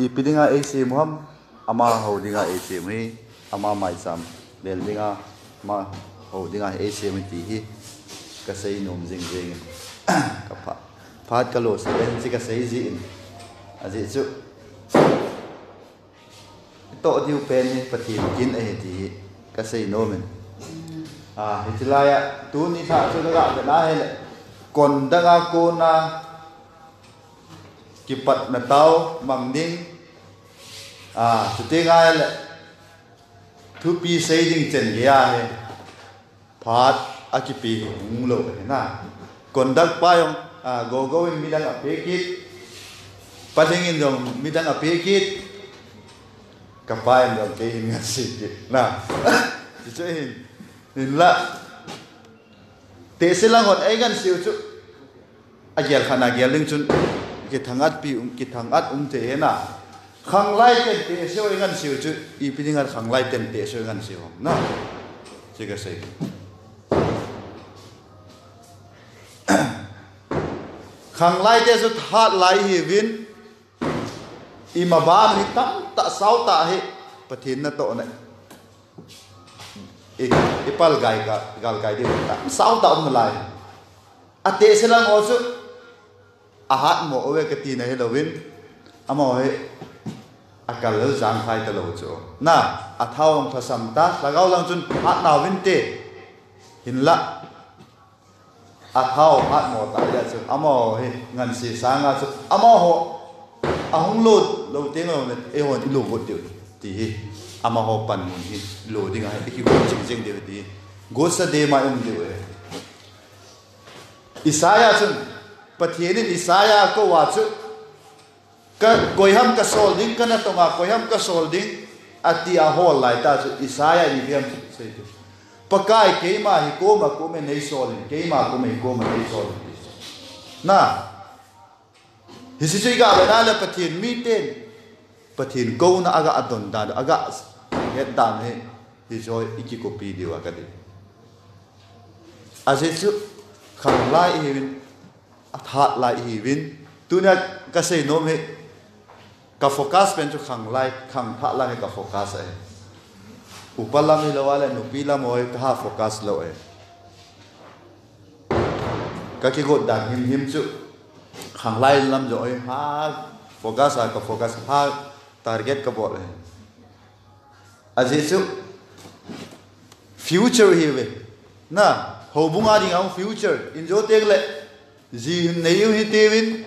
pidinga AC muham ama holdinga AC mi ama mai sam beldinga ma holdinga AC mi ti hi ka sei nom jing jing ka phat ka lo sen si ka sei ji in aji chu to diu pen ni patin kin a ti ka sei nomen hitilaya tu ni tha chu ga na he kon danga ko na kipat na tao mang ding tu te ngai le thu pi sei ding chen ya he phat akipi nglo na kon dak pa yong go in midang a pekit paling in dong midang a pekit kapain dong ke in ngasi na chu in la te silangon ai gan siu chu agyal khana gyal ling chun ki thangat pi ki thangat te na khanglai ten te seo ngan siu chu I piningar khanglai ten te seo ngan siu na chiga sei khanglai te su that lai hi win I ma ba ni tam ta sau ta hi pathin na to na ipal gai ka gal gai de ta sau ta lai ate selang osu ahat mo owe ka ti na helowin amo he akal lo jang khai ta lo cho na athawang thasam ta lagaw lang chun hat na win te hinla athaw hat mo ta ya chu amo he ngan si sanga chu amo ho ahung lo teng lo e hon I lo go ti amo ho pan mun hi lo ding ha ki go jing de ti go sa de ma de we Isaya chun pathian Isaya ko wa chu ka koiham ka solding kana tonga koiham ka solding atia hol lai ta chu Isaya ni biam sei pakai ke ma hi ko ma ko me nei solding ke ma ko me ko ma nei solding na hisi chu ga na la pathian mi ten pathian ko na aga adon da aga het dan he hi joy iki ko pi diwa ka de ase chu khang lai hi that lai hi win tunia ka sei nom he ka focus pen chu khang lai khang tha la he ka focus ai upalam hi lawala nu pila moi ka focus lo ai ka ki god dang him chu khang lai lam jo ai ha focus ka focus ha target ka bol hai aje chu future hi we na ho bunga ding ang future injo tegle ji nei hi tewin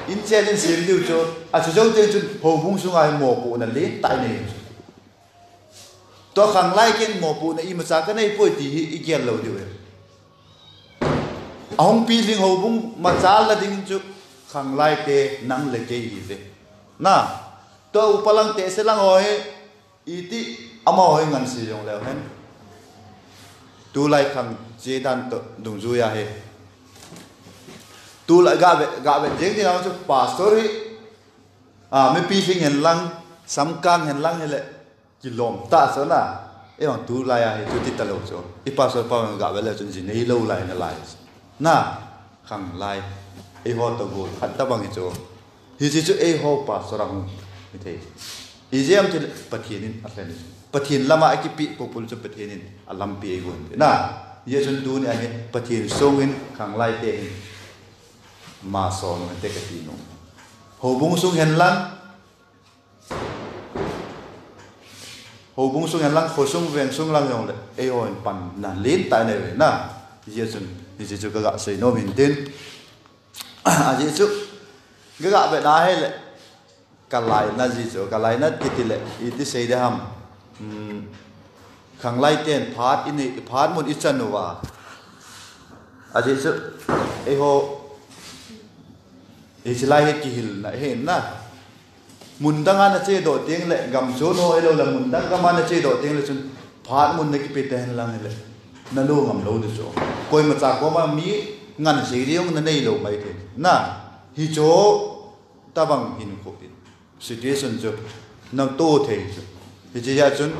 in chen in sim diu cho a chu te chu ho bung su ngai mo pu na le tai nei to khang lai ken mo pu na I ma cha ka nei poi ti I gel lo diu ahong pi ling ho bung ma cha la ding chu khang lai te nang le ke hi le na to upalang te se lang hoi iti ama hoi ngan si yong le hen tu lai khang je dan to dung zu ya he tu lại gạ về tiếng thì nó cho pastor ấy mấy pi phình hình lăng sắm can hình lăng hay lệ chỉ lom ta số na ấy còn tu lại à tu tít ta lâu cho ít pastor bao gạ về là chuyện gì này lâu lại là lại na khang lại ấy họ tàu gồ hẳn ta bằng cái chỗ thì chỉ cho ấy họ pastor rằng như thế ý gì em thì pathianin atlen pathian lama ai kipi popul cho pathianin alam pi ấy gồm na giờ chúng tu này anh pathian songin khang lại te ma son te ka ti no ho bung sung hen lang kho sung ven sung lang yong le e on pan na lin tai ne we na ye chun ni chu ka ga sei no min tin a ji chu ga ga be na he le ka lai na ji chu ka lai na ti ti le I ti sei de ham khang lai ten phat in phat mun I chan wa a ji chu e ho Islai he kihil na he na mundanga na che do teng le gam so no elo la mundang ka ma na che do teng le chun phat mun na ki pe ten lang le na lo ngam lo de so koi ma cha ko ma mi ngan se riong na nei lo mai the na hi cho ta bang hin ko tin situation cho na to the hi je ya chun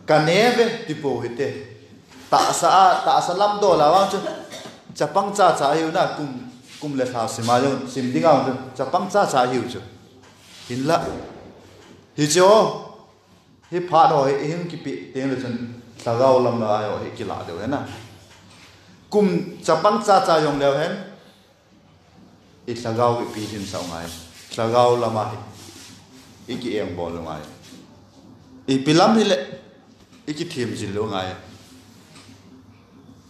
ka neve tipo hite ta sa lam do la wang chu chapang cha cha yu na kum le thao sim ma sim ding ang chapang cha cha hiu chu hin la hi cho hi pha no hi him ki pi teng le chun thagau lam na ayo hi kila deu he na kum chapang cha cha yong leo hen i thagau ki pi hin sau ngai thagau lama hi i ki eng bol ngai i pilam hi le i ki thim jin lo ngai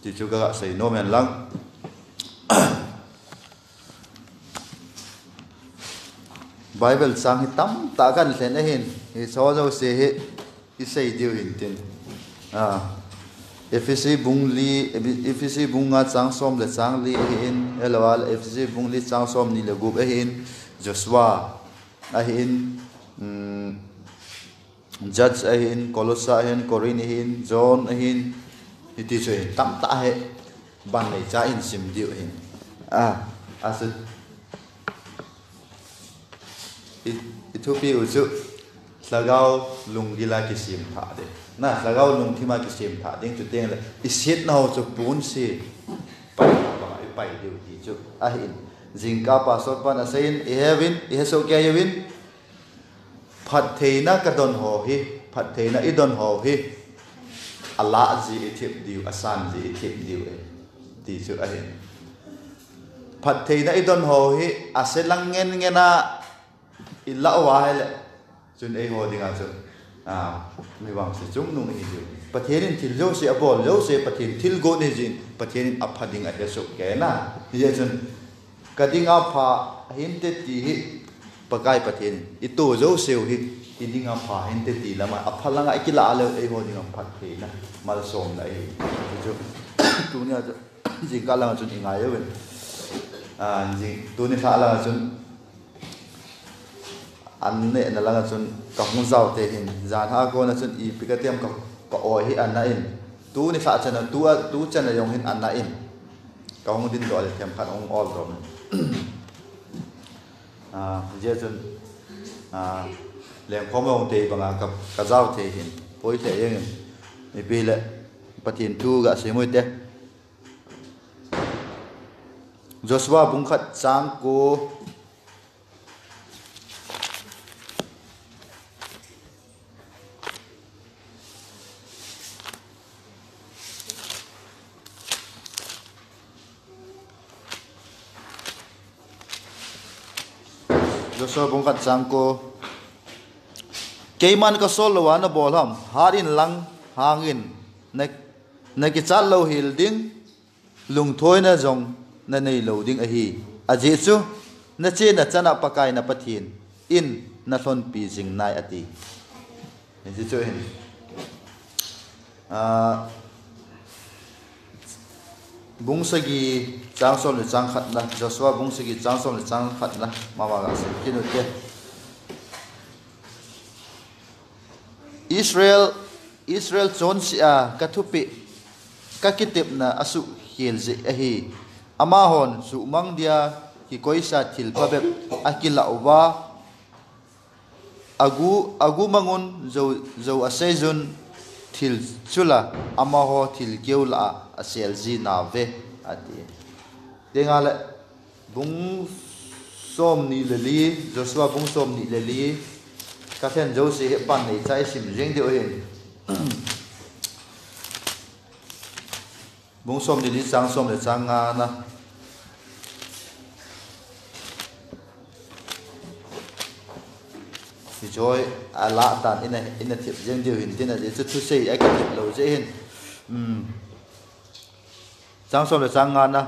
ti chu ga sei no men lang Bible sang hi tam ta kan hlen a hin hi so zo se hi i sei diu hin tin FCC bung li FCC bung nga chang som le chang li hin elwal FCC bung li chang som ni le gup a hin Joshua a hin Judge a hin Colossa a hin Corin a hin John a hin hi ti choi tam ta he ban nei cha in sim diu hin asu Ethiopia uzu lagau lung gila kisim tha de na lagau lung thima kisim tha ding tu teng le isit na ho chu pun si pai ba pai diu ti chu a hin jingka pa sot pan asain e hevin e so kya yevin phatthei na ka don ho hi phatthei na idon ho hi ala ji ethip diu asan ji ethip diu e ti chu a hin phatthei na idon ho hi aselang ngen ngena illa wa hele chun ei ho dinga chu mi wang se chung nung hi ju pathianin thil lo se abol lo se pathin thil go ne jin pathianin aphading a hesu ke na ye chun kadinga pha hin te ti hi pakai pathen itu zo seu hi idinga pha hin te ti lama aphalanga ikila le ei ho dinga phathe na mal som na ei ju tu nya ji kala chun inga ye wen ji tu ni khala chun an ne na langa chun ka hung zau te hin zan ha ko na chun I pikatem ka oi hi an na in tu ni kha chana tu chana yong hin an na in ka hung din do le them khat ong all rom je chun leng khom ong te banga ka zau te hin poi te yeng mi pi le patin tu ga se moi te Joshua bung khat chang ko Joshua bung khat chang ko keiman ka sol lo na bol ham harin lang hangin na ki chal lo hil ding lung thoi na jong na nei lo ding a hi aji chu na che na chana pakai na pathin in na thon pi jing nai ati ni chu hin bung sagi chang som le chang khat na Joshua bung sagi chang som le chang khat na mama ga se kinu te Israel chon si kathupi kakitip na asu hil je a hi ama hon su mang dia ki koisa thil phabep akila wa agu mangun zo asejun thil chula ama ho thil keula asel ji na ve ati tengale bung som ni leli Joshua bung som ni leli ka then jouse he pan nei chai sim jeng de oin bung som ni chang som le chang nga na thì joy ala tan ina thiệp riêng điều hình tin là để chút sei ai cái thiệp lâu dễ hin sang som le sang ngan na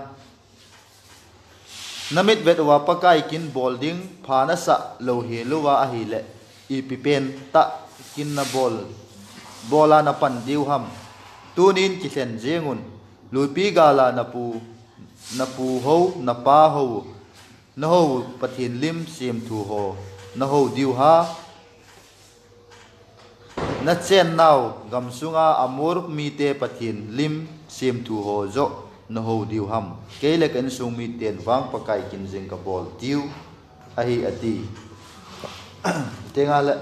namit vet wa pakai kin bolding phana sa lo he lo wa a hi le I pipen ta kin na bola na pan diu ham tunin ki thlen jengun luipi gala na pu ho na pa ho na ho pathin lim sim thu ho na ho diu ha na chen naw gam sunga amur mi te pathin lim sim thu ho zo na ho diu ham keile kan sung mi ten wang pakai kin jing ka bol diu a hi ati tengala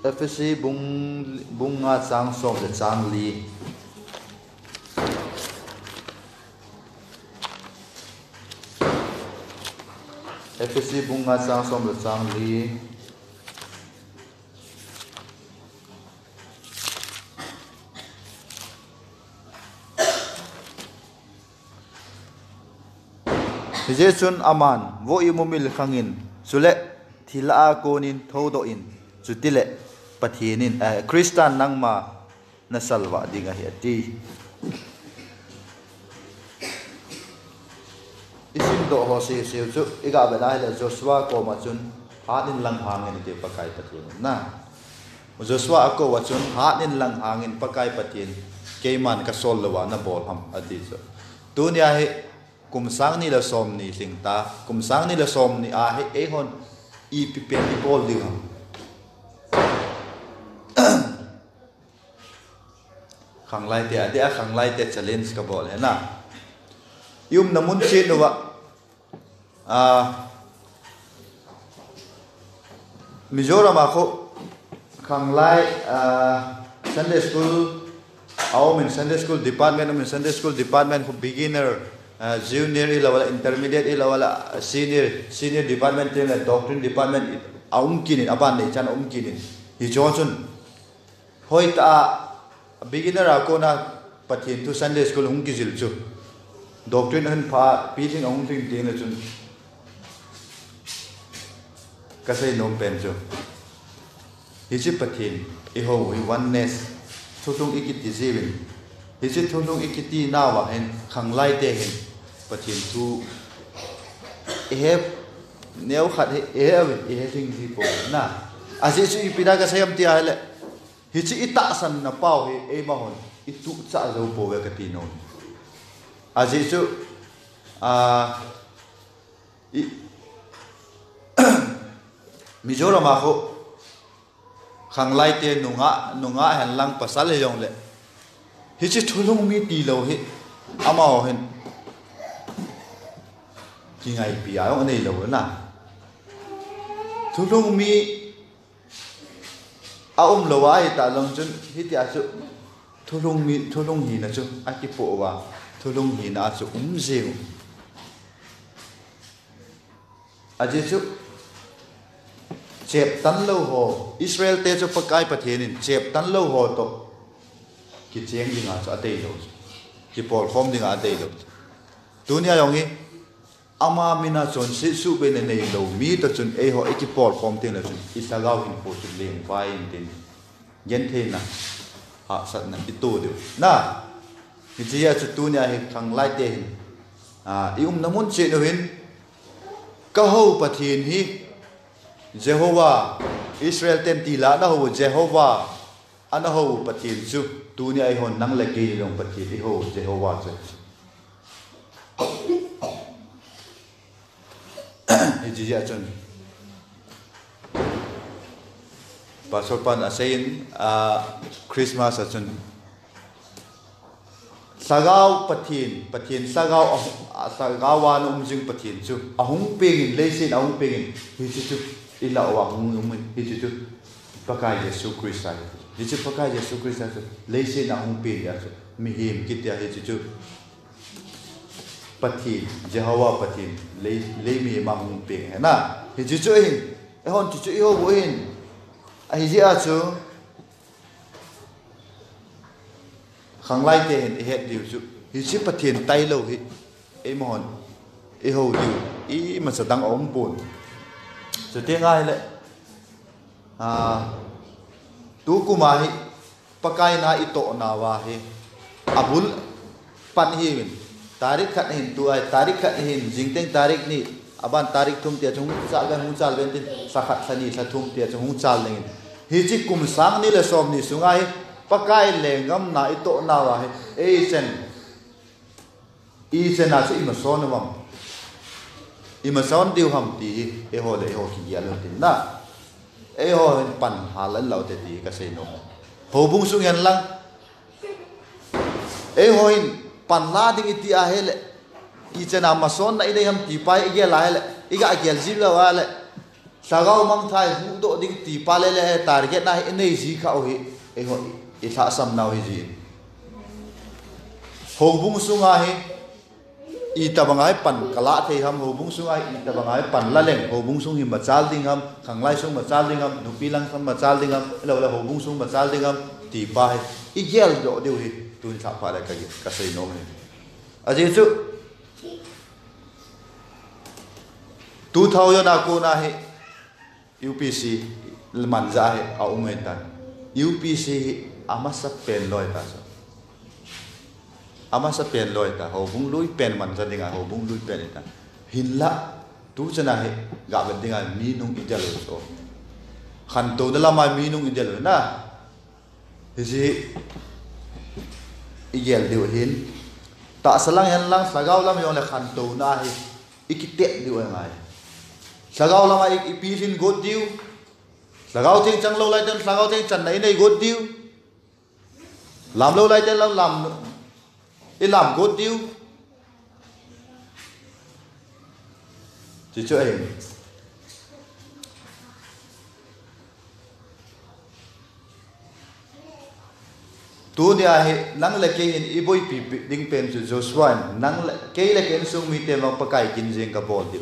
FSC bung nga chang som le chang li FSC bunga sang som le sang li Hijechun aman vo imumil khangin sule thila konin thodo in chutile pathinin Kristan nangma na salwa dinga hiati isim do ho se chu iga bela le Joshua ko ma chun hanin lang hangin te pakai pathen na Joshua ko wa chun hanin lang hangin pakai pathen keiman ka sol lawa na bol ham adi chu dunia he kumsang ni la som ni singta kumsang ni la som ni a he e hon i pipen i bol ding khang lai te ade a khang lai te challenge ka bol he na yum namun che no wa Mizoram ako khang lai Sunday school min Sunday school department for beginner junior ilawala intermediate ilawala senior department la doctrine department kinin aban ne chan kinin hi johnson hoita beginner ako na pathin tu Sunday school ki jil chu doctrine han pha piting thing ding na chun kasai nom pen chu hi chi pathin I ho hi oneness thutung ikiti zewin hi chi thutung ikiti nawa hen khanglai te hen pathin tu have neu khat he thing hi po na aji chu ipida ka sayam ti ale hi chi ita san na pau he e ma hon itu cha zo po we ka ti no aji chu Mizoram ako khanglai te nunga hen lang pasal he yong le hi chi thulung mi ti lo hi ama ho hen ki ngai pi a nei lo na thulung mi a lo wa ta long chun hi ti a chu thulung hi na chu a ki po wa thulung hi na chu zeu a je chu chep tan lo ho Israel te chu pakai pathenin chep tan lo ho to ki cheng dinga chu atei lo ki pol khom dinga atei lo dunia yong hi ama mina chon si su be nei lo mi to chun e ho ki pol khom te la chun isagau hin po chu leng pai in tin yen the na ha sat na ti tu de na ki ji ya chu dunia hi khang lai te hin namun che no hin ka ho pathin hi Jehovah Israel tem ti la na ho Jehovah ana ho pathin chu dunia ai hon nang le ke long pathin hi ho Jehovah chu ji ja chun pastor pan asain Christmas chun sagau pathin sagau wa no jing pathin chu ahung pengin leisin ahung pengin hi chu ila wa hung hi chu pakai Yesu Christ hi chu pakai Yesu Christ leisin ahung pe ya chu mi him kitya hi chu pathin Jehovah pathin lei mi ma hung pe he na hi chu hin e hon chu i ho bo hin a hi ja chu khanglai te hen he diu chu hi chi pathin tai lo hi e mon e ho diu I ma sa dang om pun so te ngai le tu kuma hi pakai na ito na wa hi abul pan hi min tarik khat hin tu ai tarik khat hin jingteng tarik ni aban tarik thum te chung cha ga hu chal ben tin sakhat sani sa thum te chung chal leng hi chi kum sang ni le som ni sungai pakai lengam na ito na wa hi e chen na chi ma son wam ima son diu ham ti e ho le ho ki ya lo tin na e ho pan halan lo te ti ka sei no ho bung sung yan lang e ho in pan la ding ti a hele I chena ma son na ide ham ti pai ge la hele iga gel ji lo wa le sagau mang thai hu do ding ti pa le target na nei ji kha o hi e ho I tha sam na hi ji ho bung sung a hi i tabangai pan kala thei ham ho bung sung ai i tabangai pan la leng ho bung sung hi ma chal ding ham khanglai sung ma chal ding ham nupi lang sam ma chal ding ham lo la ho bung sung ma chal ding ham ti pa hai i gel do deu hi tun sa pa la ka sei no he aje chu 2000 na ko na he UPC man za he a umetan UPC ama sa pen loi ta so ama sa pen loi ta ho bung lui pen man za dinga ho bung lui pen ta hin la tu chana he ga ben dinga mi nung idel so khan to da la ma mi nung idel na ji igel de hin ta salang hen lang sagau lam yo le khan to na he ikite de ngai sagau lam ai pi sin god diu sagau ting chang lo lai den sagau ting chan nei nei god diu làm lâu nay trên làm đi làm cốt tiêu chỉ cho em tu dia he nang le ke in iboi pi ding pen su Joshua nang le ke le ken sung mi te long pakai Ginsang ka bol di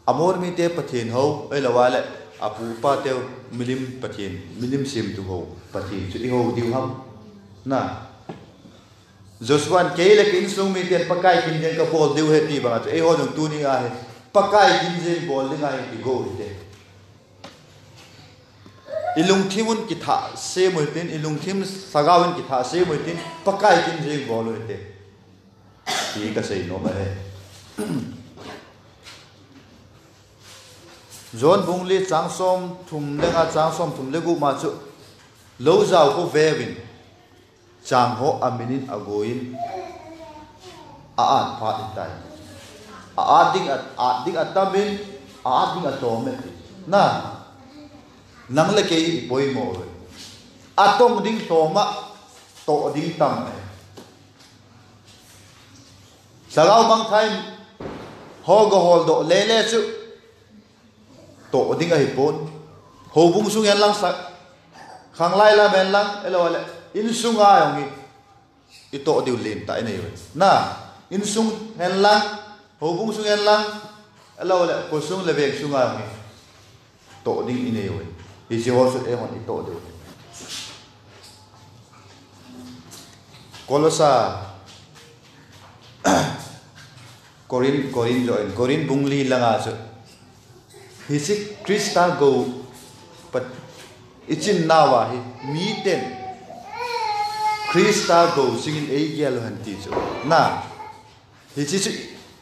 amor mi te pathen ho ai lawa le apu pa teo milim pathen milim sim tu ho pathen chu i ho diu ham na Joshua ke le kin sung mi ten pakai Ginsang ka bol diu he ti ba chu e ho dong tu ni a he pakai Ginsang bol ding ai ti go te ilung thimun ki tha se moi tin ilung thim sagawin ki tha se moi tin pakai Ginsang bol ho te ti ka sei no ba he John bungli changsom thum lenga changsom thum legu ma chu lo zau ko vewin chang ho aminin agoin a an phat tai a ding atamin a ding atome na nang le ke poi mo atom ding toma to ding tam sagau mang thai ho go hol do le le chu to ding ai pon ho bung sung yan lang sa khang lai la men lang elo le in sung a yong i to diu len tai nei na in sung hen lang ho bung sung yan lang elo le ko sung le vek sung a yong to ding i nei i si ho su e hon i to diu Kolosa Korin join Korin bungli langa chu Hisik Krista go but ichin nawa hi mi ten Krista go singin e gel han ti chu na hichi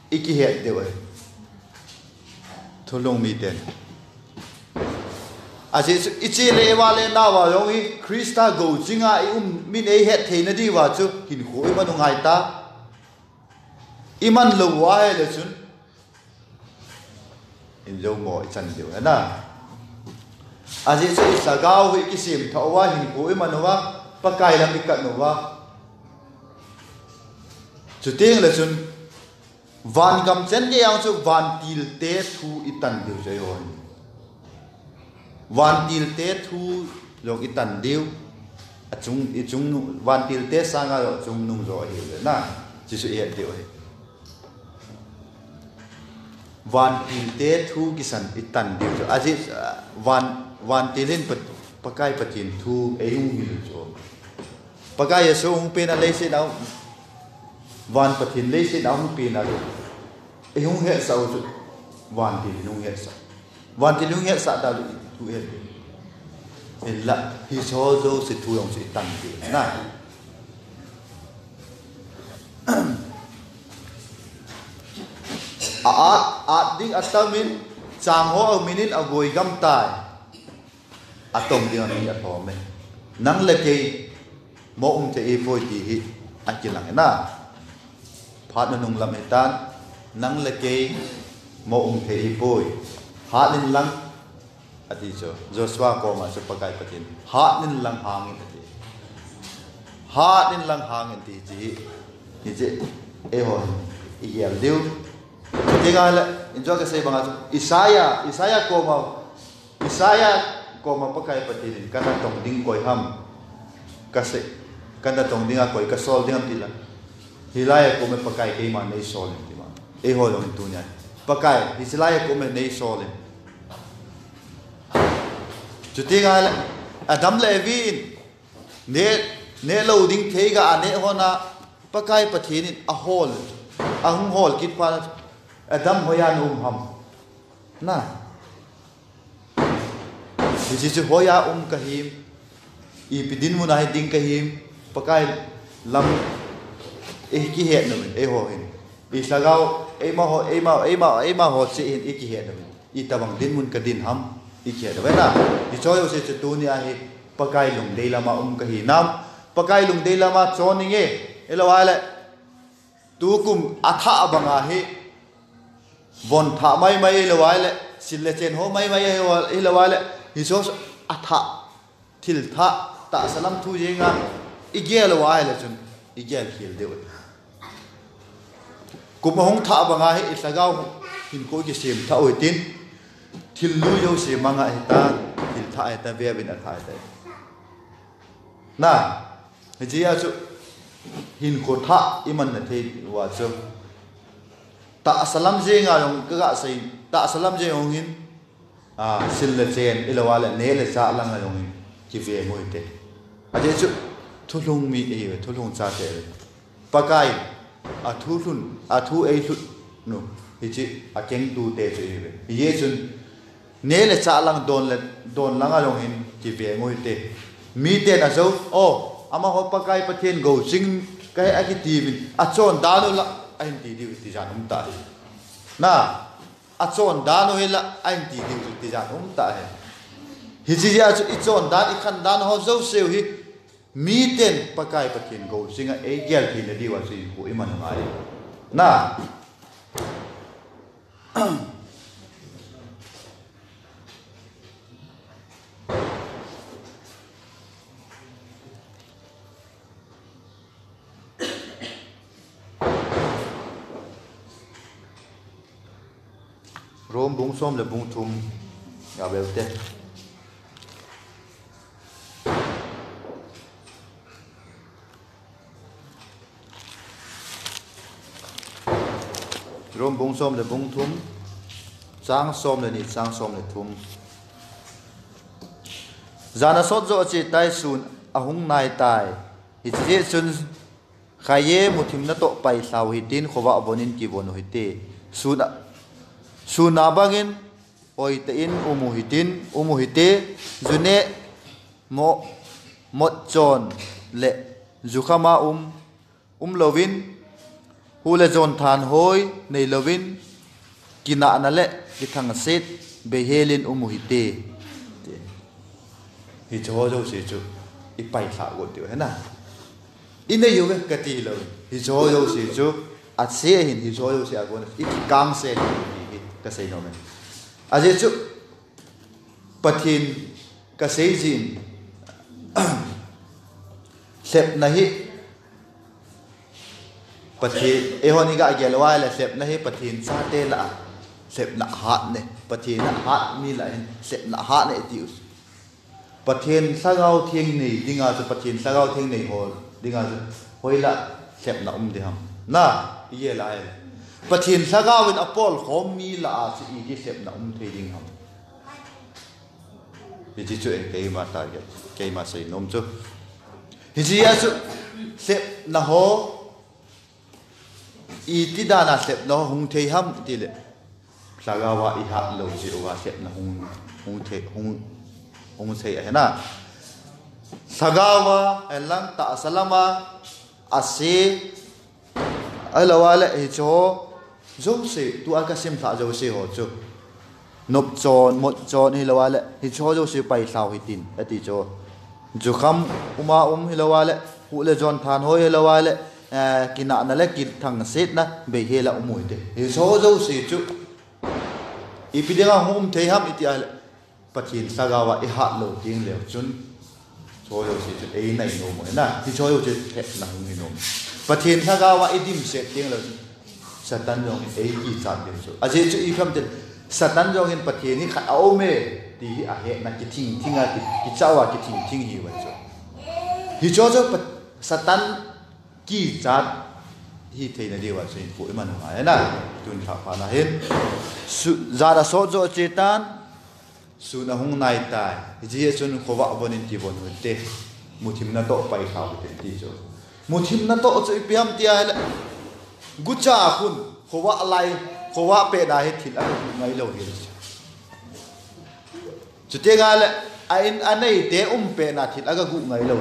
iki he de wa tholong mi ten aje ichi le wa le nawa yong hi Krista go jinga min e het theina di wa chu hin khoi ma nungai ta iman lo wa he le chun in dấu ngồi chân điều na à gì sẽ sa gao với cái sim thọ wa hình cuối mà nó wa pakai làm cái nó wa chủ tiên là chun van gam chen cái yang chu van til te thu itan điều chơi rồi van til te thu log itan điều chung van til te sang à chung nung rồi hiểu na chỉ sự hiện điều van til te thu kisan itan diu cho aji van tilin pakai patin thu eung hilu cho pakai so ung pe na le se dau van patin le se dau pe na do eung he sau chu van til nung he sa van til nung he sa da thu he ella hi so zo se thu yong se itan diu na ding atamin chang ho minin agoi gam tai atom ding ani athome nang le ke mo te e foi ti hi akilang na phat na nung lam etan nang le ke mo te e foi ha lin lang ati cho Joshua ko ma so pakai patin ha lin lang hangin ati ha lin lang hangin ti ji ni je e ho i yel diu Tinggal enjoy ke saya bangat Isaya ko ma pakai patin kana tong ding koi ham kase kana tong ding koi ka sol ding am tila hilai ko me pakai ke ma nei solim ti ma e ho long tu nya pakai hilai ko me nei solim chuti ga adam le vin ne lo ding thei ga ane hona pakai pathin a hol ahung hol kit pa adam hoya num ham na ji ji hoya kahim I pidin mo na ding kahim pakai lam ki het no e ho hin I sagao e ma ho se hin ki het no I tabang din mun ka din ham I ki het na I choyo se tu ni a hi pakai lung de lama kahi nam pakai lung de lama choning e elawale tu kum atha abanga hi bon tha mai elawale sille chen ho mai elawale hi so atha thil tha ta salam thu jenga igel elawale chun igel hil de kum hong tha abanga hi isagao hin ko ki sem tha oitin thil lu yo se manga ta thil tha ta ve bin atha ta na ji ya chu hin ko tha iman na the wa chu ta salam jenga yong ka sai ta salam je yong hin sil le chen ilawala ne le sa lang yong hin ki ve mo te a je chu thulung mi e thulung cha te pakai a thulun a thu e thu no hi chi a keng tu te chu e ye chun ne le cha lang don lang yong hin ki ve mo te mi te na zo o ama ho pakai pathen go sing kai a ki ti bin a chon da no la ain ti di ti jan ta na a chon da no hela ain ti di ti jan ta he hi ji ya I chon da I khan dan ho zo seu hi mi ten pakai pathen go sing a e gel ti na di wa si ko I man ngai na rom bung som le bung thum ya bel te rom bung som le bung thum sang som le ni sang som le thum zana sot zo chi tai sun ahung nai tai hi je sun khaye muthim na to pai saw hi tin khowa bonin ki bon hi te suna bangin oi te in umuhite zune mot chon le zukhama lovin hule jon than hoi nei lovin kina na le ki thang set behelin umuhite hi jo jo se chu I pai sa go ti he na ine yu ve ka ti lo hi jo jo se chu a se hin hi jo jo se a go na I kang se ka sei no me a je chu pathin ka sei jin sep na hi pathin e honi ga gelwa la sep na hi pathin sa te la sep na hat ne pathin na hat mi la sep na hat ne ti pathin sagao thieng nei dinga chu pathin sagao thieng nei hol dinga chu hoila sep na di ham na ye la pathin sagawin apol khom mi la chi I ki sep na thei ding ham hi chi chu ke ma ta ke ma sei nom chu hi chi ya chu sep na ho I ti da na sep no hung thei ham ti le sagawa I ha lo chi wa sep na hung thei hung sei he na sagawa elang ta salama ase alawale hi cho jouse tu aka sim tha jouse ho chu nop chon mot chon hi lawale hi cho jouse pai saw hi tin ati cho jukham uma hi lawale hu le jon than hoi hi lawale kina na le kit thang set na be hela umui de hi cho jouse chu ipidega hum thei ham iti al pathin sagawa I ha lo ting le chun cho jouse chu ei nai no mo na hi cho jouse thek na hung ni no pathin sagawa idim set ting lo satan jong ei ki chan de chu aje chu I pham de satan jong in pathin ni kha au me ti a he na ki thing a ki chawa ki thing hi wa chu hi cho satan ki chat hi thei na dewa so in ko man ha na tun kha pa na hen zara so zo chetan su na hung nai tai ji chun khowa bonin ti bon te muthim na to pai kha te ti jo muthim na to choi piam ti ai gucha khun khowa lai khowa pe da he thil a ngai lo hi chu te ga le ain anei te pe na thil aga gu ngai lo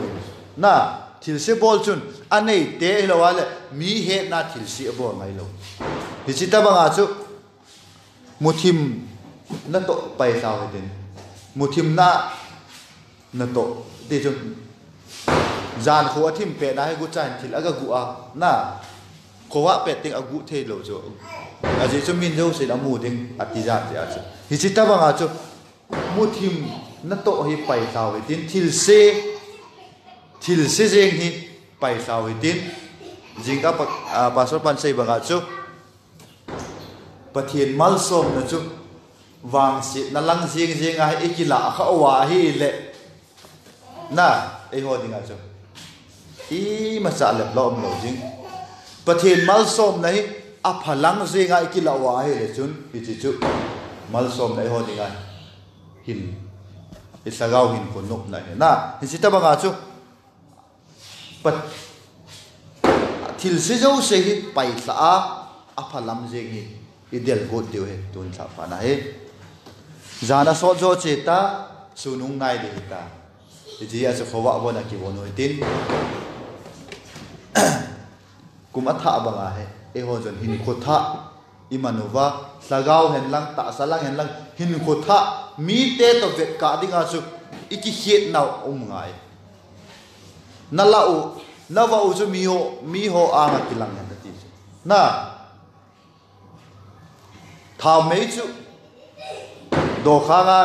na thil se bol chun anei te lo wale mi he na thil si bol ngai lo hi chi ta banga chu muthim na to pai sao he den muthim na to de chu zan kho thim pe na he gu chan thil aga gu a na khowa pe ting agu the lo chu a ji chu min jo se da mu ding atiza ti a chu hi chi ta banga chu muthim na to hi pai sao he tin thil se jeng hi pai sao hi tin jinga pastor pan sei banga chu pathian mal som na chu wang si na lang jeng a ikila kha wa hi le na ei ho dinga chu i ma cha le lom lo jing pathian mal som na hi a phalang jeng a ikila wa hi le chun hi chi chu mal som nei ho dinga hin isagau hin ko nup na hi si ta banga chu pat thil se jo se hi pai sa a phalam jeng hi idel go tiu he tun sa pa na he zana so jo cheta sunung nai de ta ji ya se khowa bona ki bon hoi tin kum atha banga he e ho jon hin ko tha imanuwa sagau hen lang ta salang hen lang hin ko tha mi te to vet ka dinga su iki het naw ngai na la u na wa u ju mi ho a nga kilang hen ti na tha me chu do kha nga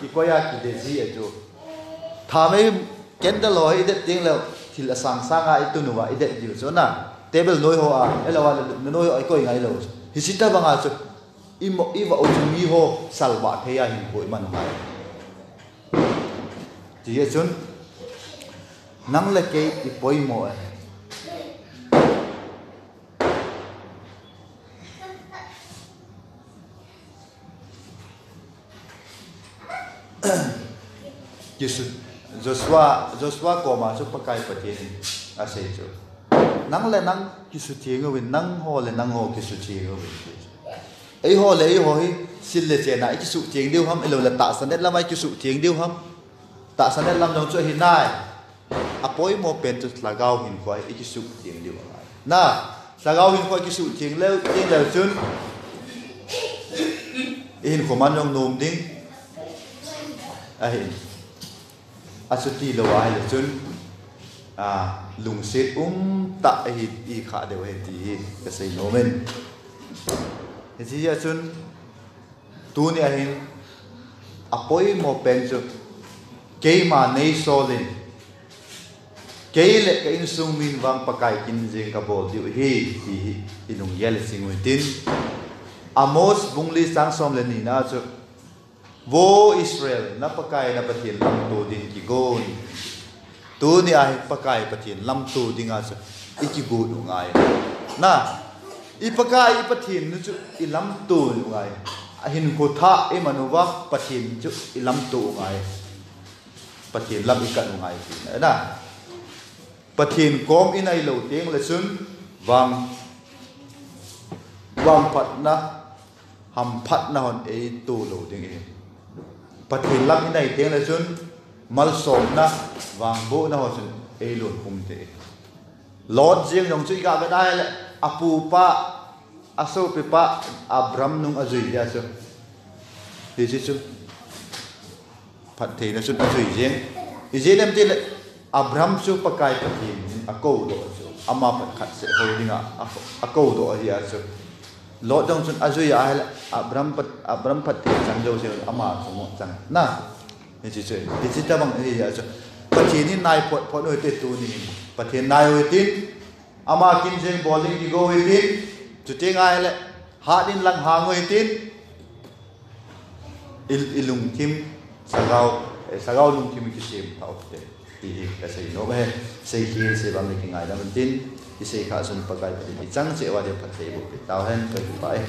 ki ko ya ki de ji e chu tha me candle ho ide ting le thil sang nga itu nuwa ide ji so na table noi ho a elawa noi ai ko ngai lo hisita banga chu iwa o mi ho salwa theya hin ko man hai ji ye chun nang le ke i poi mo Yesu Joshua ko ma chu pakai pathen a sei chu nang le nang kisu thieng win nang ho le nang ho kisu thieng win ei ho hi sil le che na i kisu thieng diu ham elo la ta sanet lamai kisu thieng diu ham ta sanet lam jong chu hi nai apoi mo pen chu lagau hin khoi i kisu thieng diu na lagau hin khoi kisu thieng le chun in khoman jong nom ding a hin asuti lo wa le chun lung sit ta hi i kha de we ti ka sei no men ji ya chun tu ni a hin apoi mo pen chu ke ma nei solin ke le ka in sung min wang pakai kin jeng ka bol di hi inung yel sing wi tin amos bungli sang som le ni na chu wo Israel na pakai na pathian lam tu din ki gon tu ni ai pakai pathian lam tu dinga chu iki gu du ngai na i pakai pathian nu chu i lam tu ngai a hin ko tha e manuwa pathian chu i lam tu ngai pathian lam i ka ngai na pathian kom in ai lo teng le chun wang phat na ham phat na hon e tu lo ding e pathian lam in ai teng le chun mal som na wang bo na ho chun e lon kum te lord jing jong chui ga ga dai le apu pa aso pe pa abram nung azui ya so hi chu phatthei na chun azui jing i je nem te le abram chu pakai pathian ako do so ama pat khat se holding ako do ya so lord jong chun azui ya abram phatthei chang jo se ama so chang na ni chi ta bang hi ya chu pathian ni nai pot oi te tu ni pathian nai oi tin ama kin jeng bowling ki go oi tin chu te ngai le ha din lang ha ngoi tin ilung tim sagau lung tim ki sem ta ofte hi ka sei no be sei hi se bang le ki ngai da man tin ki sei kha sun pakai pathen chang che wa de phatthei bu pi tahen ka pai